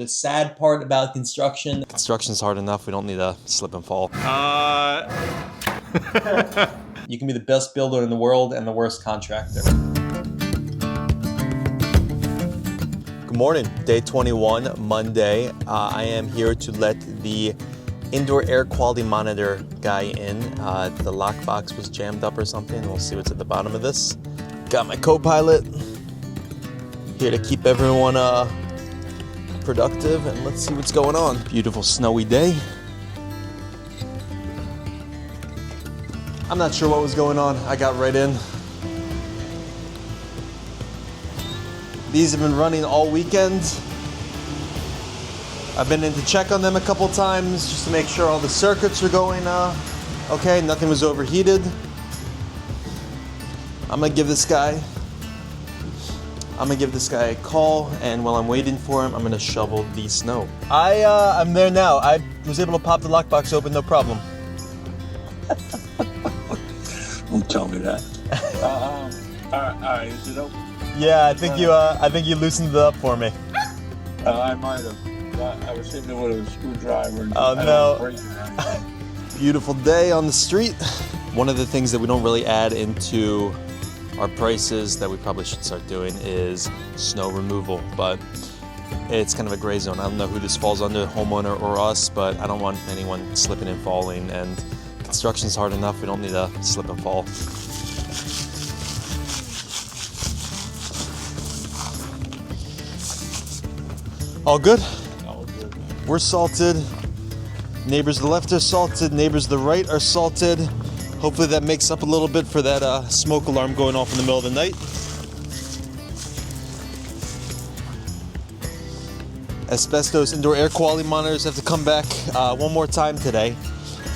The sad part about construction's hard enough. We don't need to slip and fall. You can be the best builder in the world and the worst contractor. Good morning, day 21, Monday. I am here to let the indoor air quality monitor guy in. The lockbox was jammed up or something. We'll see what's at the bottom of this. Got my co-pilot here to keep everyone productive, and let's see what's going on. Beautiful snowy day. I'm not sure what was going on. I got right in. These have been running all weekend. I've been in to check on them a couple times just to make sure all the circuits are going okay, nothing was overheated. I'm gonna give this guy a call, and while I'm waiting for him, I'm gonna shovel the snow. I'm there now. I was able to pop the lockbox open, no problem. Don't tell me that. Is it open? Yeah, I think you loosened it up for me. I might have. I was hitting it with a screwdriver. And oh no! Beautiful day on the street. One of the things that we don't really add into our prices that we probably should start doing is snow removal, but it's kind of a gray zone. I don't know who this falls under, homeowner or us, but I don't want anyone slipping and falling, and construction's hard enough. We don't need to slip and fall. All good? All good. We're salted. Neighbors to the left are salted. Neighbors to the right are salted. Hopefully that makes up a little bit for that smoke alarm going off in the middle of the night. Asbestos indoor air quality monitors have to come back one more time today.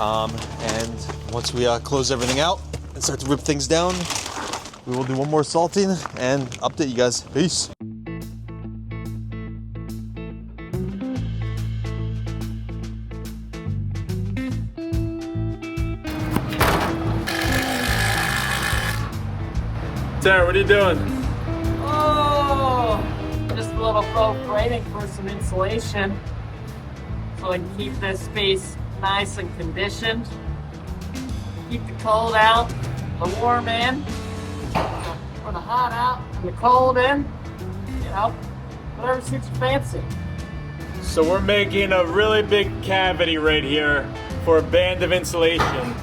And once we close everything out and start to rip things down, we will do one more salting and update you guys. Peace. Sarah, what are you doing? Oh, just a little faux framing for some insulation so I can keep this space nice and conditioned. Keep the cold out, the warm in, or the hot out, and the cold in. You know, whatever suits you fancy. So we're making a really big cavity right here for a band of insulation.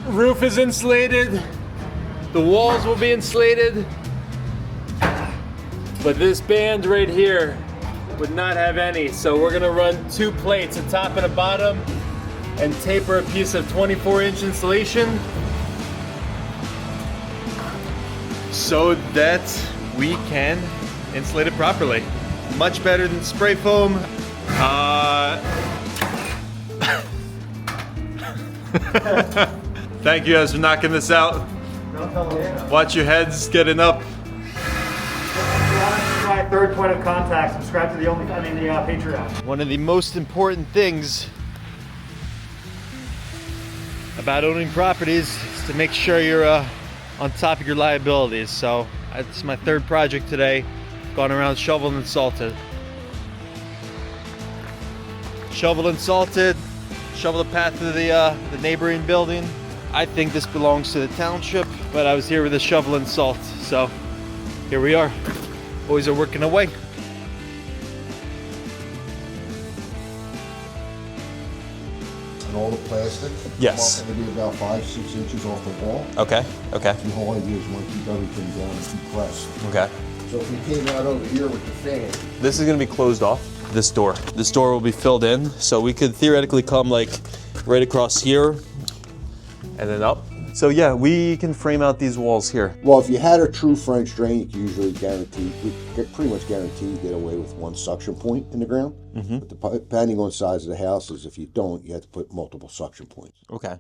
Roof is insulated, the walls will be insulated, but this band right here would not have any. So we're gonna run two plates, a top and a bottom, and taper a piece of 24-inch insulation so that we can insulate it properly. Much better than spray foam. Thank you guys for knocking this out. Watch your heads getting up. My third point of contact. Subscribe to the Patreon. One of the most important things about owning properties is to make sure you're on top of your liabilities. So it's my third project today. Gone around shoveled and salted. Shoveled and salted. Shovel the path to the neighboring building. I think this belongs to the township, but I was here with a shovel and salt, so here we are. Boys are working away. And all the plastic. Yes. It's going to be about 5-6 inches off the wall. Okay. Okay. The whole idea is you want to keep everything down and keep pressed. Okay. So if we came out over here with the fan. This is going to be closed off. This door will be filled in, so we could theoretically come like right across here and then up. So yeah, we can frame out these walls here. Well, if you had a true French drain, you can usually pretty much guarantee you get away with one suction point in the ground. Mm-hmm. But depending on the size of the houses, if you don't, you have to put multiple suction points. Okay.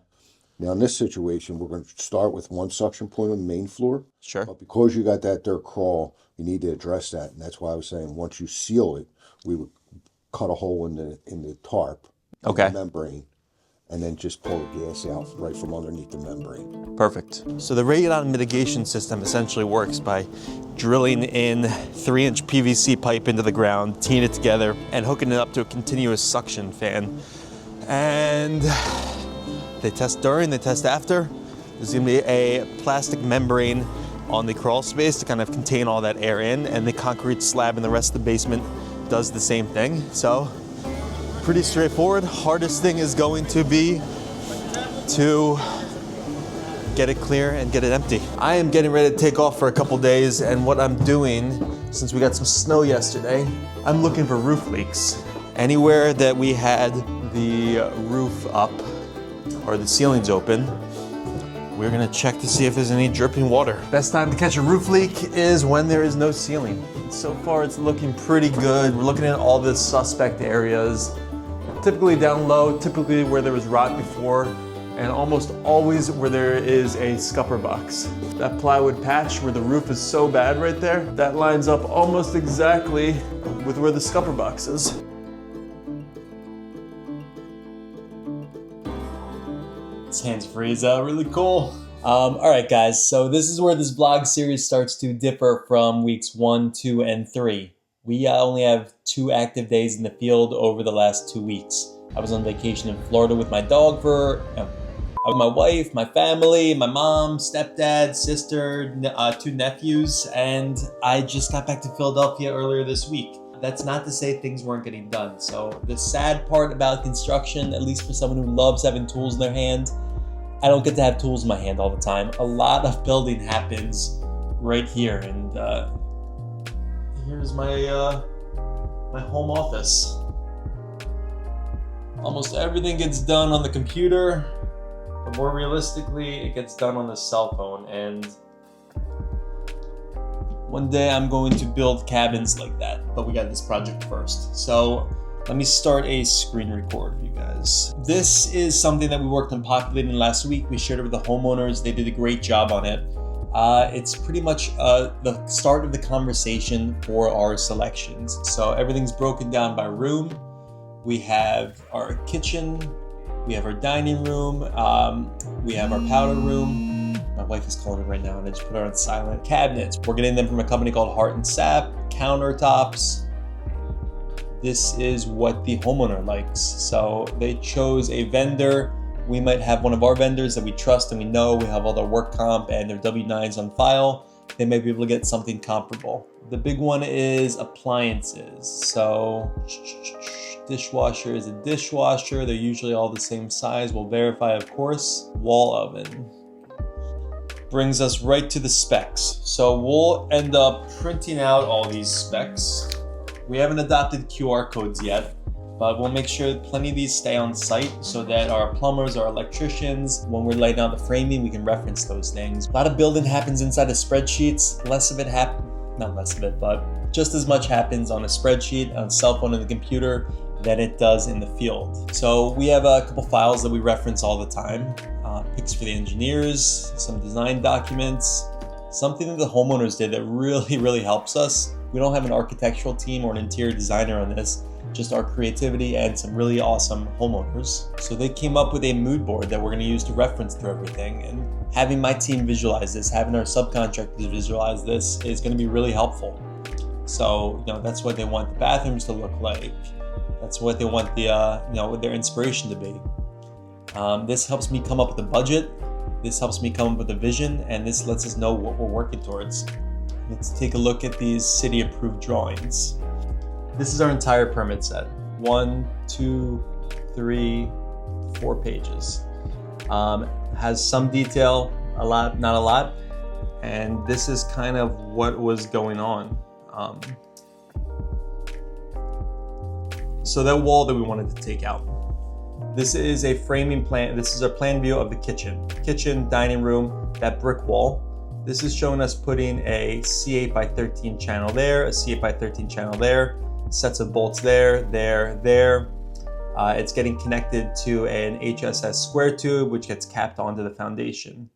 Now in this situation, we're going to start with one suction point on the main floor. Sure. But because you got that dirt crawl, you need to address that, and that's why I was saying once you seal it, we would cut a hole in the tarp, okay, the membrane, and then just pull the gas out right from underneath the membrane. Perfect. So the radon mitigation system essentially works by drilling in 3-inch PVC pipe into the ground, teeing it together, and hooking it up to a continuous suction fan. And they test during, they test after. There's gonna be a plastic membrane on the crawl space to kind of contain all that air in, and the concrete slab in the rest of the basement does the same thing. So pretty straightforward. Hardest thing is going to be to get it clear and get it empty. I am getting ready to take off for a couple days, and what I'm doing, since we got some snow yesterday, I'm looking for roof leaks. Anywhere that we had the roof up or the ceilings open, we're gonna check to see if there's any dripping water. Best time to catch a roof leak is when there is no ceiling. So far it's looking pretty good. We're looking at all the suspect areas. Typically down low, typically where there was rot before, and almost always where there is a scupper box. That plywood patch where the roof is so bad right there, that lines up almost exactly with where the scupper box is. This hands-free is really cool. All right, guys, so this is where this vlog series starts to differ from weeks 1, 2, and 3. We only have 2 active days in the field over the last 2 weeks. I was on vacation in Florida with my dog for my wife, my family, my mom, stepdad, sister, 2 nephews, and I just got back to Philadelphia earlier this week. That's not to say things weren't getting done. So the sad part about construction, at least for someone who loves having tools in their hand, I don't get to have tools in my hand all the time. A lot of building happens right here, and here's my my home office. Almost everything gets done on the computer, but more realistically, it gets done on the cell phone. And one day I'm going to build cabins like that, but we got this project first. So let me start a screen record for you guys. This is something that we worked on populating last week. We shared it with the homeowners. They did a great job on it. It's pretty much the start of the conversation for our selections. So everything's broken down by room. We have our kitchen, we have our dining room, we have our powder room. My wife is calling me right now and I just put her on silent. Cabinets, we're getting them from a company called Heart and Sap. Countertops. This is what the homeowner likes. So they chose a vendor. We might have one of our vendors that we trust and we know, we have all their work comp and their W-9s on file. They may be able to get something comparable. The big one is appliances. So dishwasher is a dishwasher. They're usually all the same size. We'll verify, of course. Wall oven. Brings us right to the specs. So we'll end up printing out all these specs. We haven't adopted QR codes yet, but we'll make sure plenty of these stay on site so that our plumbers, our electricians, when we're laying out the framing, we can reference those things. A lot of building happens inside of spreadsheets. Less of it not less of it, but just as much happens on a spreadsheet, on a cell phone, and the computer than it does in the field. So we have a couple files that we reference all the time. Pics for the engineers, some design documents, something that the homeowners did that really helps us. We don't have an architectural team or an interior designer on this, just our creativity and some really awesome homeowners. So they came up with a mood board that we're gonna use to reference through everything. And having my team visualize this, having our subcontractors visualize this is gonna be really helpful. So, that's what they want the bathrooms to look like. That's what they want the, their inspiration to be. This helps me come up with a budget. This helps me come up with a vision, and this lets us know what we're working towards. Let's take a look at these city-approved drawings. This is our entire permit set. 1, 2, 3, 4 pages. Has some detail, a lot, not a lot, and this is kind of what was going on. So that wall that we wanted to take out. This is a framing plan. This is a plan view of the kitchen, dining room, that brick wall. This is showing us putting a C8 by 13 channel there, a C8 by 13 channel there, sets of bolts there. It's getting connected to an HSS square tube, which gets capped onto the foundation.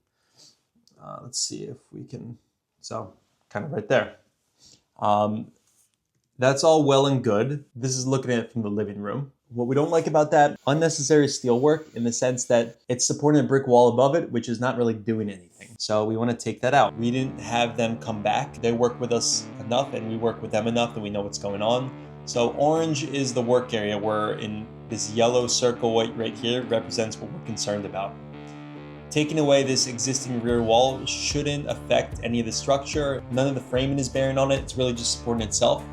Let's see if we can, so kind of right there. That's all well and good. This is looking at it from the living room. What we don't like about that, unnecessary steel work in the sense that it's supporting a brick wall above it, which is not really doing anything. So we want to take that out. We didn't have them come back. They work with us enough and we work with them enough that we know what's going on. So orange is the work area where in this yellow circle right here represents what we're concerned about. Taking away this existing rear wall shouldn't affect any of the structure. None of the framing is bearing on it. It's really just supporting itself.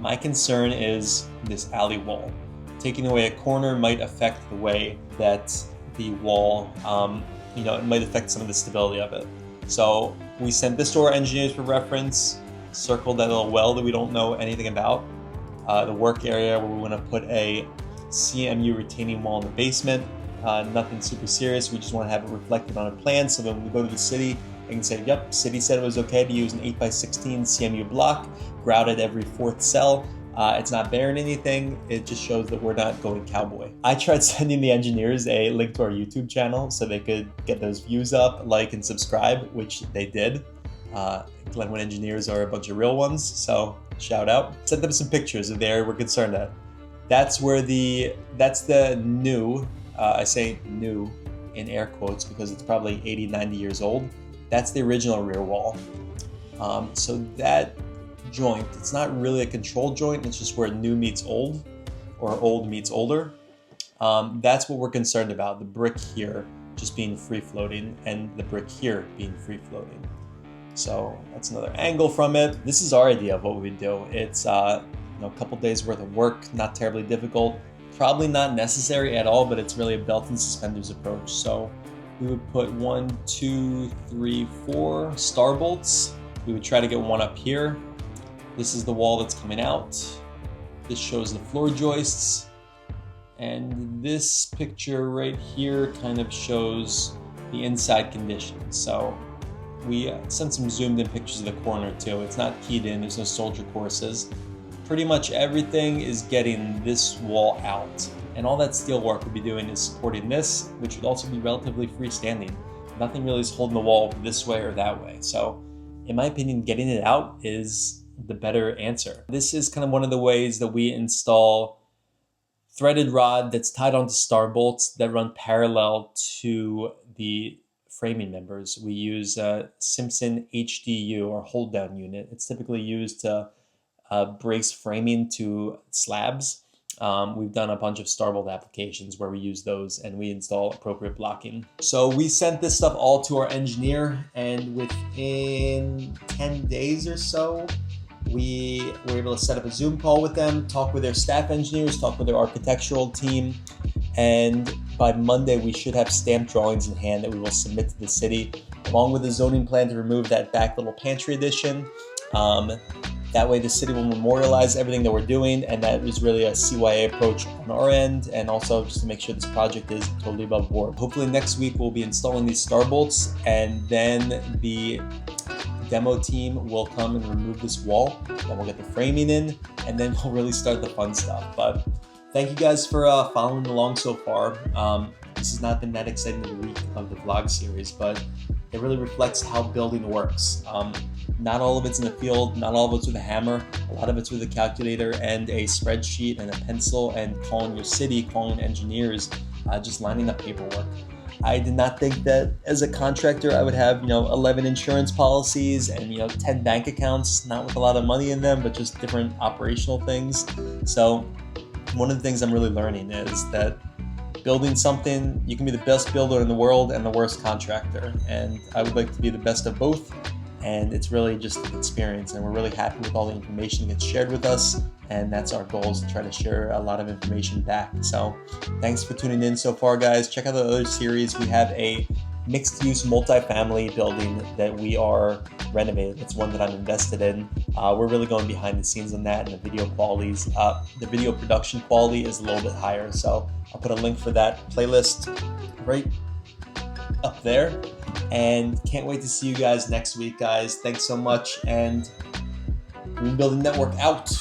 My concern is this alley wall. Taking away a corner might affect the way that the wall, it might affect some of the stability of it. So we sent this to our engineers for reference, circled that little well that we don't know anything about. The work area where we want to put a CMU retaining wall in the basement. Nothing super serious. We just want to have it reflected on a plan so that when we go to the city, they can say, yep, city said it was okay to use an 8x16 CMU block, grouted every fourth cell. It's not bearing anything. It just shows that we're not going cowboy. I tried sending the engineers a link to our YouTube channel so they could get those views up, like, and subscribe, which they did. Glenwood engineers are a bunch of real ones, so shout out. Sent them some pictures of the area we're concerned at. That's the new, I say new in air quotes because it's probably 80, 90 years old. That's the original rear wall. So that joint, it's not really a control joint, it's just where new meets old or old meets older. That's what we're concerned about, the brick here just being free floating and the brick here being free floating. So that's another angle from it. This is our idea of what we would do. It's a couple days worth of work, not terribly difficult, probably not necessary at all, but it's really a belt and suspenders approach. So we would put 1, 2, 3, 4 star bolts. We would try to get one up here. This is the wall that's coming out. This shows the floor joists. And this picture right here kind of shows the inside conditions. So we sent some zoomed in pictures of the corner too. It's not keyed in, there's no soldier courses. Pretty much everything is getting this wall out. And all that steel work we'll be doing is supporting this, which would also be relatively freestanding. Nothing really is holding the wall this way or that way. So in my opinion, getting it out is the better answer. This is kind of one of the ways that we install threaded rod that's tied onto star bolts that run parallel to the framing members. We use a Simpson HDU or hold down unit. It's typically used to brace framing to slabs. We've done a bunch of starbolt applications where we use those and we install appropriate blocking. So we sent this stuff all to our engineer, and within 10 days or so, we were able to set up a Zoom call with them, talk with their staff engineers, talk with their architectural team, and by Monday we should have stamped drawings in hand that we will submit to the city, along with a zoning plan to remove that back little pantry addition. That way the city will memorialize everything that we're doing, and that is really a CYA approach on our end, and also just to make sure this project is totally above board. Hopefully next week we'll be installing these star bolts, and then the demo team will come and remove this wall, then we'll get the framing in, and then we'll really start the fun stuff. But thank you guys for following along so far. This has not been that exciting of a week of the vlog series, but it really reflects how building works. Not all of it's in the field, not all of it's with a hammer. A lot of it's with a calculator and a spreadsheet and a pencil and calling your city, calling engineers, just lining up paperwork. I did not think that as a contractor I would have 11 insurance policies and 10 bank accounts, not with a lot of money in them, but just different operational things. So one of the things I'm really learning is that building something, you can be the best builder in the world and the worst contractor, and I would like to be the best of both. And it's really just an experience, and we're really happy with all the information that gets shared with us, and that's our goal, is to try to share a lot of information back. So thanks for tuning in so far, guys. Check out the other series. We have a mixed-use multifamily building that we are renovating. It's one that I'm invested in. We're really going behind the scenes on that, and the video production quality is a little bit higher. So I'll put a link for that playlist right up there. And can't wait to see you guys next week, guys. Thanks so much, and Green Building Network out.